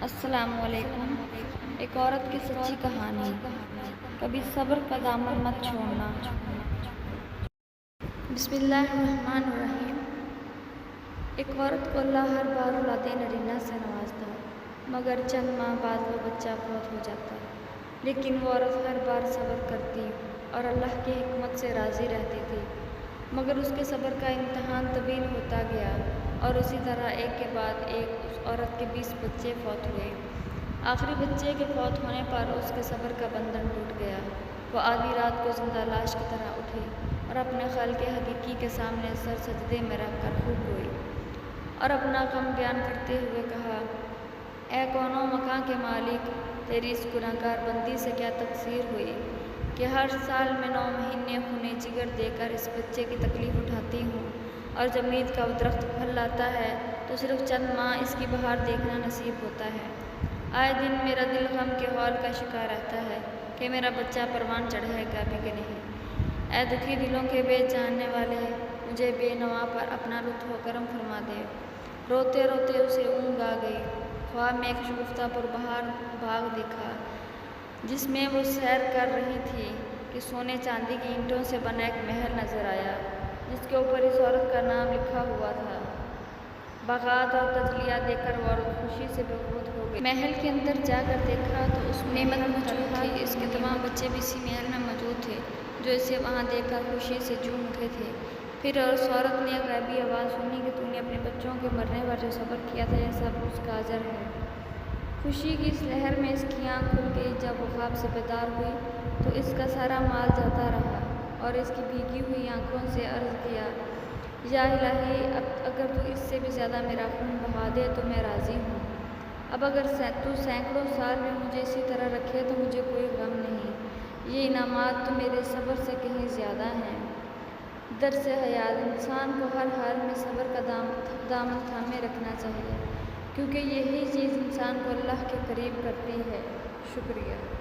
السلام علیکم۔ ایک عورت کی سچی کہانی۔ کبھی صبر کا دامن مت چھوڑنا۔ بسم اللہ الرحمن الرحیم۔ ایک عورت کو اللہ ہر بار اولاد نرینہ سے نوازتا، مگر چند ماہ بعد وہ بچہ فوت ہو جاتا، لیکن وہ عورت ہر بار صبر کرتی اور اللہ کی حکمت سے راضی رہتی تھی، مگر اس کے صبر کا امتحان طویل ہوتا گیا اور اسی طرح ایک کے بعد ایک اس عورت کے 20 بچے فوت ہوئے۔ آخری بچے کے فوت ہونے پر اس کے صبر کا بندھن ٹوٹ گیا۔ وہ آدھی رات کو زندہ لاش کی طرح اٹھی اور اپنے خالق حقیقی کے سامنے سر سجدے میں رکھ کر خوب روئی اور اپنا غم بیان کرتے ہوئے کہا: اے کون و مکان کے مالک، تیری اس گنہگار بندی سے کیا تقصیر ہوئی کہ ہر سال میں 9 مہینے خونِ جگر دے کر اس بچے کی تکلیف اٹھاتی ہوں، اور جب امید کا وہ درخت پھل لاتا ہے تو صرف چند ماہ اس کی بہار دیکھنا نصیب ہوتا ہے۔ آئے دن میرا دل غم کے ہول کا شکار رہتا ہے کہ میرا بچہ پروان چڑھے گا بھی کہ نہیں۔ اے دکھی دلوں کے بیچ جاننے والے، مجھے بے نوا پر اپنا لطف و کرم فرما دے۔ روتے روتے اسے اونگ آ گئی۔ خواب میں ایک شگفتہ پربہار باغ دیکھا جس میں وہ سیر کر رہی تھی کہ سونے چاندی کی اینٹوں سے بنا ایک محل نظر آیا جس کے اوپر اس عورت کا نام لکھا ہوا تھا۔ باغات اور تجلیات دیکھ کر وہ عورت خوشی سے بہت ہو گئی۔ محل کے اندر جا کر دیکھا تو اس میں نعمت موجود تھی۔ اس کے تمام بچے بھی اسی محل میں موجود تھے جو اسے وہاں دیکھ کر خوشی سے جھوم اٹھے تھے۔ پھر اس عورت نے ایک غیبی آواز سنی کہ تو نے اپنے بچوں کے مرنے پر جو صبر کیا تھا یہ سب اس کا اجر ہے۔ خوشی کی اس لہر میں اس کی آنکھ کھل گئی۔ جب وہ خواب سے بیدار ہوئی تو اس کا سارا مال جاتا رہا اور اس کی بھیگی ہوئی آنکھوں سے عرض کیا: یا الہی، اگر تو اس سے بھی زیادہ میرا خون بہا دے تو میں راضی ہوں۔ اب اگر تو سینکڑوں سال میں مجھے اسی طرح رکھے تو مجھے کوئی غم نہیں۔ یہ انعامات تو میرے صبر سے کہیں زیادہ ہیں۔ درس حیات: انسان کو ہر حال میں صبر کا دامن تھامے رکھنا چاہیے، کیونکہ یہی چیز انسان کو اللہ کے قریب کرتی ہے۔ شکریہ۔